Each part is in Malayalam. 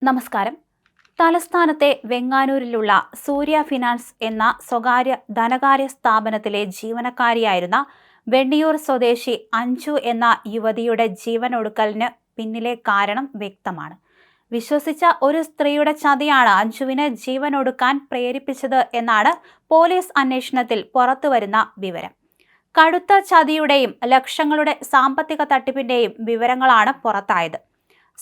നമസ്കാരം. തലസ്ഥാനത്തെ വെങ്ങാനൂരിലുള്ള സൂര്യ ഫിനാൻസ് എന്ന സ്വകാര്യ ധനകാര്യ സ്ഥാപനത്തിലെ ജീവനക്കാരിയായിരുന്ന വെണ്ണിയൂർ സ്വദേശി അഞ്ജു എന്ന യുവതിയുടെ ജീവനൊടുക്കലിന് പിന്നിലെ കാരണം വ്യക്തമാണ്. വിശ്വസിച്ച ഒരു സ്ത്രീയുടെ ചതിയാണ് അഞ്ജുവിനെ ജീവനൊടുക്കാൻ പ്രേരിപ്പിച്ചത് എന്നാണ് പോലീസ് അന്വേഷണത്തിൽ പുറത്തുവരുന്ന വിവരം. കടുത്ത ചതിയുടെയും ലക്ഷങ്ങളുടെ സാമ്പത്തിക തട്ടിപ്പിന്റെയും വിവരങ്ങളാണ് പുറത്തായത്.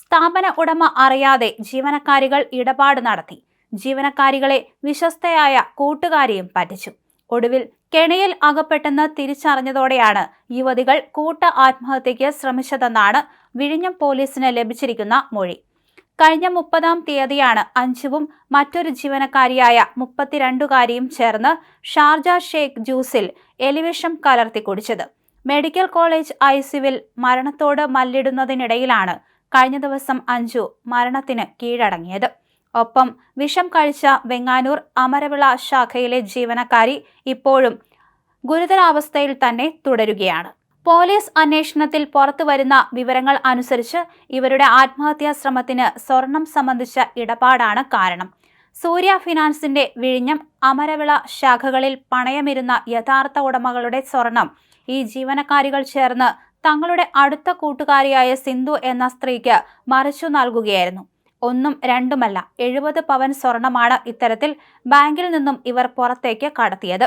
സ്ഥാപന ഉടമ അറിയാതെ ജീവനക്കാരികൾ ഇടപാട് നടത്തി. ജീവനക്കാരികളെ വിശ്വസ്തയായ കൂട്ടുകാരിയും പറ്റിച്ചു. ഒടുവിൽ കെണിയിൽ അകപ്പെട്ടെന്ന് തിരിച്ചറിഞ്ഞതോടെയാണ് യുവതികൾ കൂട്ട ആത്മഹത്യയ്ക്ക് ശ്രമിച്ചതെന്നാണ് വിഴിഞ്ഞം പോലീസിന് ലഭിച്ചിരിക്കുന്ന മൊഴി. കഴിഞ്ഞ 30-ാം തീയതിയാണ് അഞ്ജുവും മറ്റൊരു ജീവനക്കാരിയായ 32-കാരിയും ചേർന്ന് ഷാർജ ഷേഖ് ജ്യൂസിൽ എലിവിഷം കലർത്തി കുടിച്ചത്. മെഡിക്കൽ കോളേജ് ICUവിൽ മരണത്തോട് മല്ലിടുന്നതിനിടയിലാണ് കഴിഞ്ഞ ദിവസം അഞ്ജു മരണത്തിന് കീഴടങ്ങിയത്. ഒപ്പം വിഷം കഴിച്ച വെങ്ങാനൂർ അമരവിള ശാഖയിലെ ജീവനക്കാരി ഇപ്പോഴും ഗുരുതരാവസ്ഥയിൽ തന്നെ തുടരുകയാണ്. പോലീസ് അന്വേഷണത്തിൽ പുറത്തുവരുന്ന വിവരങ്ങൾ അനുസരിച്ച് ഇവരുടെ ആത്മഹത്യാ ശ്രമത്തിന് സ്വർണം സംബന്ധിച്ച ഇടപാടാണ് കാരണം. സൂര്യ ഫിനാൻസിന്റെ വിഴിഞ്ഞം അമരവിള ശാഖകളിൽ പണയമിരുന്ന യഥാർത്ഥ ഉടമകളുടെ സ്വർണം ഈ ജീവനക്കാരികൾ ചേർന്ന് തങ്ങളുടെ അടുത്ത കൂട്ടുകാരിയായ സിന്ധു എന്ന സ്ത്രീക്ക് മറിച്ചു നൽകുകയായിരുന്നു. ഒന്നും രണ്ടുമല്ല, 70 പവൻ സ്വർണമാണ് ഇത്തരത്തിൽ ബാങ്കിൽ നിന്നും ഇവർ പുറത്തേക്ക് കടത്തിയത്.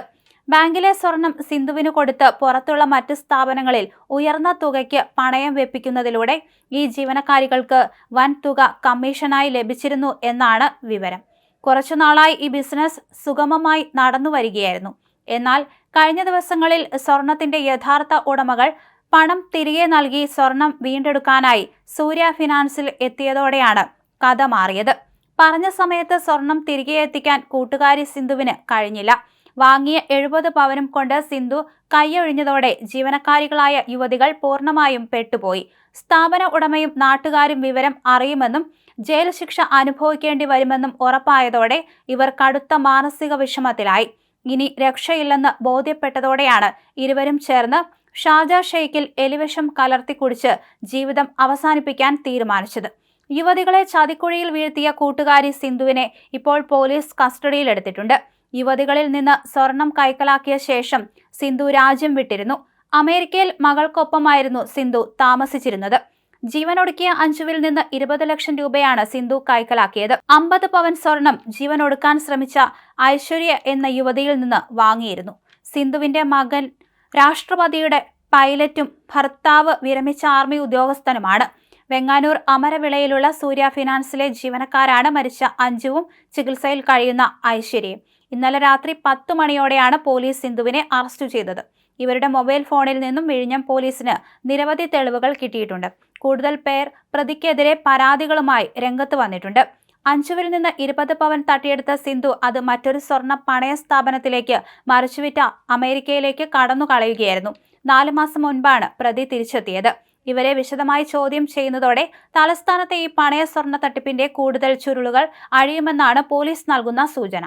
ബാങ്കിലെ സ്വർണം സിന്ധുവിന് കൊടുത്ത് പുറത്തുള്ള മറ്റ് സ്ഥാപനങ്ങളിൽ ഉയർന്ന തുകയ്ക്ക് പണയം വെപ്പിക്കുന്നതിലൂടെ ഈ ജീവനക്കാരികൾക്ക് വൻ തുക കമ്മീഷനായി ലഭിച്ചിരുന്നു എന്നാണ് വിവരം. കുറച്ചുനാളായി ഈ ബിസിനസ് സുഗമമായി നടന്നു വരികയായിരുന്നു. എന്നാൽ കഴിഞ്ഞ ദിവസങ്ങളിൽ സ്വർണത്തിന്റെ യഥാർത്ഥ ഉടമകൾ പണം തിരികെ നൽകി സ്വർണം വീണ്ടെടുക്കാനായി സൂര്യ ഫിനാൻസിൽ എത്തിയതോടെയാണ് കഥ മാറിയത്. പറഞ്ഞ സമയത്ത് സ്വർണം തിരികെ എത്തിക്കാൻ കൂട്ടുകാരി സിന്ധുവിന് കഴിഞ്ഞില്ല. വാങ്ങിയ 70 പവനും കൊണ്ട് സിന്ധു കൈയൊഴിഞ്ഞതോടെ ജീവനക്കാരികളായ യുവതികൾ പൂർണ്ണമായും പെട്ടുപോയി. സ്ഥാപന ഉടമയും നാട്ടുകാരും വിവരം അറിയുമെന്നും ജയിൽ ശിക്ഷ അനുഭവിക്കേണ്ടി വരുമെന്നും ഉറപ്പായതോടെ ഇവർ കടുത്ത മാനസിക വിഷമത്തിലായി. ഇനി രക്ഷയില്ലെന്ന് ബോധ്യപ്പെട്ടതോടെയാണ് ഇരുവരും ചേർന്ന് ഷാർജ ഷെയ്ഖിൽ എലിവിഷം കലർത്തി കുടിച്ച് ജീവിതം അവസാനിപ്പിക്കാൻ തീരുമാനിച്ചത്. യുവതികളെ ചതിക്കുഴിയിൽ വീഴ്ത്തിയ കൂട്ടുകാരി സിന്ധുവിനെ ഇപ്പോൾ പോലീസ് കസ്റ്റഡിയിലെടുത്തിട്ടുണ്ട്. യുവതികളിൽ നിന്ന് സ്വർണം കൈക്കലാക്കിയ ശേഷം സിന്ധു രാജ്യം വിട്ടിരുന്നു. അമേരിക്കയിൽ മകൾക്കൊപ്പമായിരുന്നു സിന്ധു താമസിച്ചിരുന്നത്. ജീവനൊടുക്കിയ അഞ്ജുവിൽ നിന്ന് 20 ലക്ഷം രൂപയാണ് സിന്ധു കൈക്കലാക്കിയത്. 50 പവൻ സ്വർണം ജീവനൊടുക്കാൻ ശ്രമിച്ച ഐശ്വര്യ എന്ന യുവതിയിൽ നിന്ന് വാങ്ങിയിരുന്നു. സിന്ധുവിന്റെ മകൻ രാഷ്ട്രപതിയുടെ പൈലറ്റും ഭർത്താവ് വിരമിച്ച ആർമി ഉദ്യോഗസ്ഥനുമാണ്. വെങ്ങാനൂർ അമരവിളയിലുള്ള സൂര്യ ഫിനാൻസിലെ ജീവനക്കാരാണ് മരിച്ച അഞ്ജുവും ചികിത്സയിൽ കഴിയുന്ന ഐശ്വര്യയും. ഇന്നലെ രാത്രി 10 മണിയോടെയാണ് പോലീസ് സിന്ധുവിനെ അറസ്റ്റ് ചെയ്തത്. ഇവരുടെ മൊബൈൽ ഫോണിൽ നിന്നും വിഴിഞ്ഞം പോലീസിന് നിരവധി തെളിവുകൾ കിട്ടിയിട്ടുണ്ട്. കൂടുതൽ പേർ പ്രതിക്കെതിരെ പരാതികളുമായി രംഗത്ത് വന്നിട്ടുണ്ട്. അഞ്ജുവിൽ നിന്ന് 20 പവൻ തട്ടിയെടുത്ത സിന്ധു അത് മറ്റൊരു സ്വർണ്ണ പണയ സ്ഥാപനത്തിലേക്ക് മറിച്ചുവിറ്റ അമേരിക്കയിലേക്ക് കടന്നു കളയുകയായിരുന്നു. 4 മാസം മുൻപാണ് പ്രതി തിരിച്ചെത്തിയത്. ഇവരെ വിശദമായി ചോദ്യം ചെയ്യുന്നതോടെ തലസ്ഥാനത്തെ ഈ പണയ സ്വർണ്ണ തട്ടിപ്പിന്റെ കൂടുതൽ ചുരുളുകൾ അഴിയുമെന്നാണ് പോലീസ് നൽകുന്ന സൂചന.